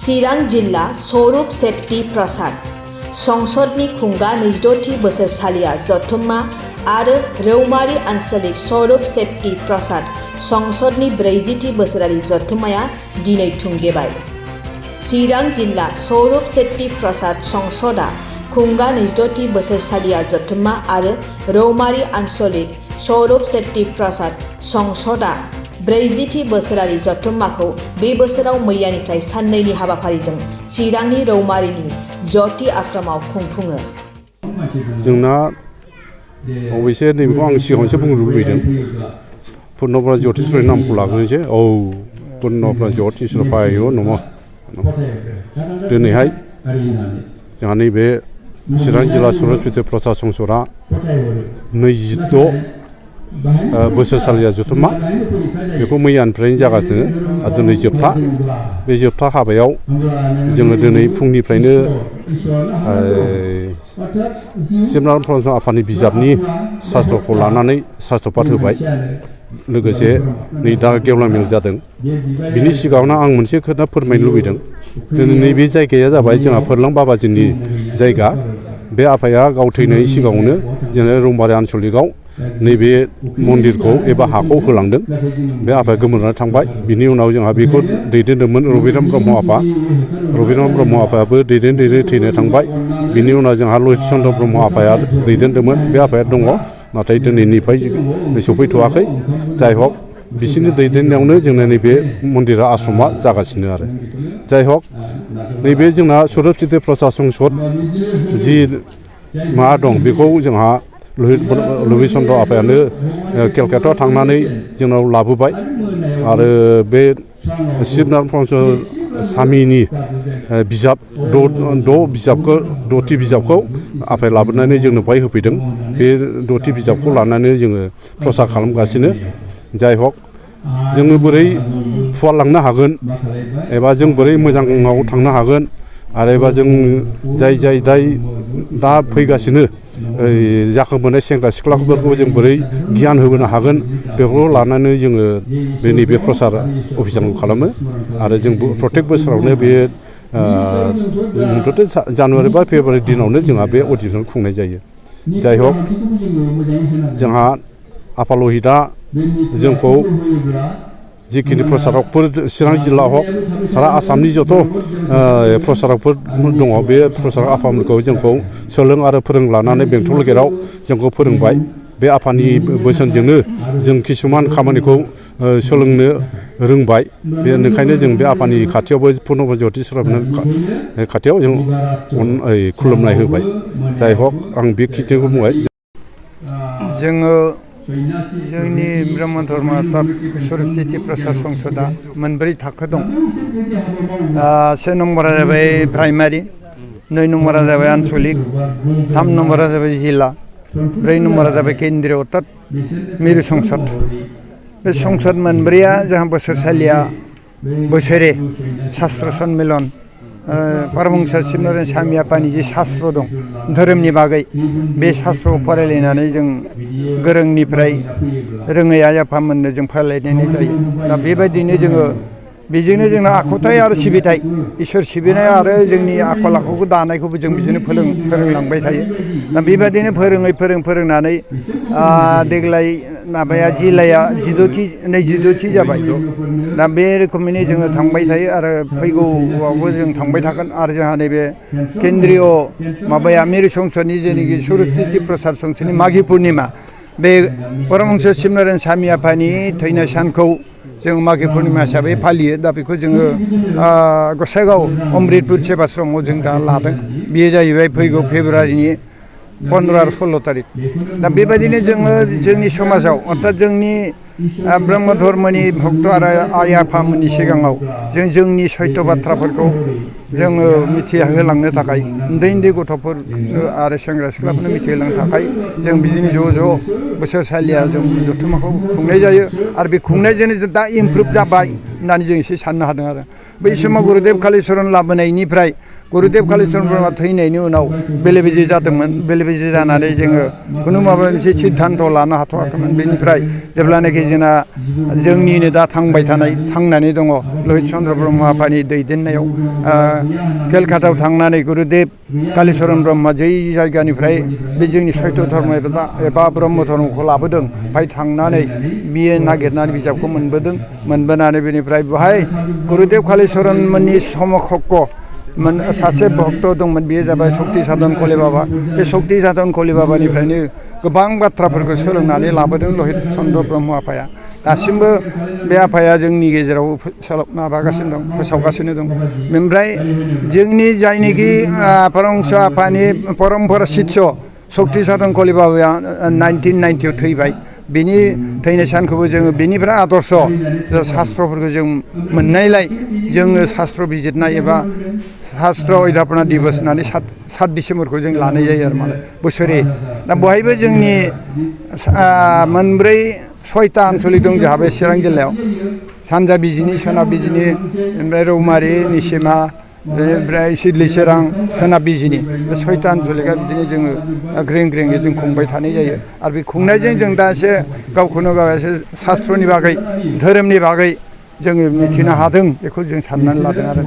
चिरां जिल्ला स्वरूप शेट्टी प्रसाद संसदनि खुंगा 26थि बोसोरसालिया जथुम्मा आरो रौमारी आन्चलिक स्वरूप शेट्टी प्रसाद संसदनि 40थि बोसोरारि जथुम्माया दिनै थुंगेबाय। चिरां जिल्ला स्वरूप शेट्टी प्रसाद संसदा खुंगा 26थि बोसोरसालिया जथुम्मा आरो रौमारी आन्चलिक स्वरूप शेट्टी प्रसाद संसदा 40थि बोसोरारि जथुम्माखौ बे बोसोराव मैयानिफ्राय साननैनि हाबाफारिजों चिरांनि रौमारीनि ज्योति आश्रमाव खुंफुङो। जोंना अबयसे नैबेखौ आं सिगाङावसो बुंनो लुबैदों। पुर्णप्रसाद ज्योतिषरनि नामखौ लाग्रोनोसै। पुर्णप्रसाद ज्योतिषर पायो नमः। दिनैहाय जोंहा नैबे चिरां जिल्ला स्वरूप शेट्टी प्रसाद संसदा 26 बोसोरसालिया जथुम्मा बेखौ मैयानिफ्रायनो जागासिनो आरो दिनै जोबथा। बे जोबथा हाबायाव जोङो दिनै फुंनिफ्रायनो शिबनाथ ब्रह्म आफादनि बिजाबनि शास्त्रखौ लानानै शास्त्रपाठ होबाय। लोगोसे नै दा गेवलां मेल जादों। बिनि सिगाङावनो आं मोनसे खोथा फोरमायनो लुबैदों। दिनै नैबे जायगाया जाबाय जोंहा फोरलां बाबाजिनि जायगा। बे आफाया गाव थैनायनि सिगाङावनो जोंनो रौमारी आन्चलिकआव नैबे मन्दिरखौ एबा हाखौ होलांदों। बे आफाया गोमोरनानै थांबाय। बिनि उनाव जोंहा बेखौ दैदेनदोंमोन रबिराम ब्रह्म आफा। रबिराम ब्रह्म आफायाबो दैदेन थैनो थांबाय। बिनि उनाव जोंहा लहित चन्द्र ब्रह्म आफाया दैदेनदोंमोन। बे आफाया दङ, नाथाय दिनैनिफ्राय सफैथ'वाखै। जाय हक बिसोरनि दैदेननायावनो जोंना नैबे मन्दिरा आश्रमा जागासिनो आरो। जाय हक नैबे जोंना स्वरूप शेट्टी प्रसाद संसद जि माबा दं बेखौ जोंहा लहित चन्द्र आफायानो केलकातायाव थांनानै जोंनाव लाबोबाय। आरो बे शिबनाथ ब्रह्म स्वामिनि बिजाब द'थि बिजाबखौ आफाया लाबोनानै जोंनो बेवहाय होफैदों। बे 10थि बिजाबखौ लानानै जोङो प्रसाद खालामगासिनो। जाय हक जोङो बोरै फुवारलांनो हागोन एबा जों बोरै मोजाङाव थांनो हागोन आरो एबा जों जाय दा फैगासिनो जाखांबोनाय सेंग्रा सिख्लाफोरखौ जों बोरै गियान होबोनो हागोन बेखौ लानानै जोङो नैबे प्रसार अभियानखौ खालामो। आरो जों प्रत्येक बोसोरावनो बे जानुवारि बा फेब्रुवारि दिनावनो जोंहा बे अभियानखौ खुंनाय जायो। जाय हक जोंहा आफा लहितआ जोंखौ जिखिनि प्रसारकफोर चिरां जिल्ला हक सारा आसामनि जथ' प्रसारकफोर दङ बे प्रसारक आफामोनखौ जोंखौ सोलों आरो फोरों लानानै बेंटल गेटआव जोंखौ फोरोंबाय। बे आफानि बोसोनजोंनो जों किसुमान खामानिखौ सोलोंनो रोंबाय। बेनिखायनो जों बे आफानि खाथियावबो पुर्णप्रसाद ज्योतिषरनि खाथियाव जों खुलुमनाय होबाय। जाय हक आं बे खिथिखौ बुंबाय। जोङो जोंनि ब्रह्म धर्म स्वरूप शेट्टी प्रसाद संसदा मोनब्रै थाखो दं। से नम्बरा जाबाय प्राइमारि, 2 नम्बरा जाबाय आन्चलिक, 3 नम्बरा जाबाय जिल्ला, 4 नम्बरा जाबाय केन्द्रीय अर्थात मिरु संसद। बे संसद मोनब्रैया जोंहा बोसोरसालिया बोसोरे शास्त्र सन्मिलन परमहंस शिबनाथ स्वामी आफानि जि शास्त्र दं धोरोमनि बागै बे शास्त्रखौ फरायलायनानै जों गोरोंनिफ्राय रोङै आइ आफामोननो जों फोरमायलायनाय जायो। दा बेबायदिनो जोङो बेजोंनो जोंना आखुथाय आरो सिबिथाय इसोर सिबिनाय आरो जोंनि आखल आखुखौ दानायखौबो जों बिदिनो फोरोंलांबाय थायो। दा बेबायदिनो फोरोंनानै देग्लाय माबाया जिल्लाया 22थि जाबाय। दा बे रोखोमैनो जोङो थांबाय थायो आरो फैगौआवबो जों थांबाय थागोन। आरो जोंहा नैबे केन्द्रीय माबाया मिरु संसदनि जेनाखि स्वरूप शेट्टी प्रसाद संसदनि माघी पुर्णिमा बे परमहंस शिबनाथ स्वामी आफानि थैनाय सानखौ जों माघी पुर्णिमा हिसाबै फालियो। दा बेखौ जोङो गसाइगाव अमृतपुर सेबाश्रमआव जों दा लादों। बेयो जाहैबाय फैगौ फेब्रुवारिनि 15 आरो 16 तारिख। दा बेबायदिनो जोङो जोंनि समाजाव अर्थात जोंनि ब्रह्म धर्मनि भक्त आरो आइ आफामोननि सिगाङाव जोंनि सैथो बाथ्राफोरखौ जोङो मिथिहोलांनो थाखाय उन्दै गथ'फोर आरो सेंग्रा सिख्लाफोरनो मिथिहोलांनो थाखाय जों बिदिनो ज' बोसोरसालिया जों जथुम्माखौ खुंनाय जायो। आरो बे खुंनायजोंनो दा इमप्रुभ जाबाय होननानै जों एसे साननो हादों। आरो बै समाव गुरुदेब कालिचरन लाबोनायनिफ्राय गुरुदेव कालिचरण ब्रह्मआ थैनायनि उनाव बेले बेजे जादोंमोन बेले बेजे जानानै जोङो खुनु माबा मोनसे सिद्धान्त लानो हाथ'वाखैमोन बेनिफ्राय जेब्लानाखि जोंना जोंनिनो दा थांनानै दङ लहित चन्द्र ब्रह्म आफानि दैदेननायाव केलकातायाव थांनानै गुरुदेव कालिचरण ब्रह्मआ जै जायगानिफ्राय बे जोंनि सैत्य धर्म एबा ब्रह्म धर्मखौ लाबोदों ओमफ्राय थांनानै बियो नागिरनानै बिजाबखौ मोनबोनानै बेनिफ्राय बेवहाय गुरुदेव कालिचरण मोननि समकक्ष सासे भक्त दंमोन बेयो जाबाय शक्ति साधन कले बाबा बे शक्ति साधन कले बाबानिफ्रायनो गोबां बाथ्राफोरखौ सोलोंनानै लाबोदों लहित चन्द्र ब्रह्म आफाया दासिमबो बे आफाया जोंनि गेजेराव माबागासिनो दं फोसावगासिनो दं ओमफ्राय जोंनि जायनोखि परमहंस आफानि परमपरा शिष्य शक्ति साधन कले बाबाया 1990 थैबाय बेनि थैनाय सानखौबो जोङो बेनिफ्राय आदर्श शास्त्रफोरखौ जों मोननायलाय जोङो शास्त्र बिजिरनाय एबा शास्त्र अध्यापना दिबस होननानै 7 डिसेम्बरखौ जों लानाय जायो आरो माने बोसोरे दा बहायबो जोंनि मोनब्रै 6टा आनसलिक दं जोंहा बे चिरां जिल्लायाव सानजा बिजिनि सोनाब बिजिनि ओमफ्राय रौमारि निसिमा बेनिफ्राय सिदलि चिरां सोनाब बिजिनि बे 6टा आनसलिकआ बिदिनो जोङो ग्रें ग्रेङै जों खुंबाय थानाय जायो आरो बे खुंनायजों जों दा एसे गावखौनो गाव एसे शास्त्रनि बागै धोरोमनि बागै जोङो मिथिनो हादों बेखौ जों साननानै लादों आरो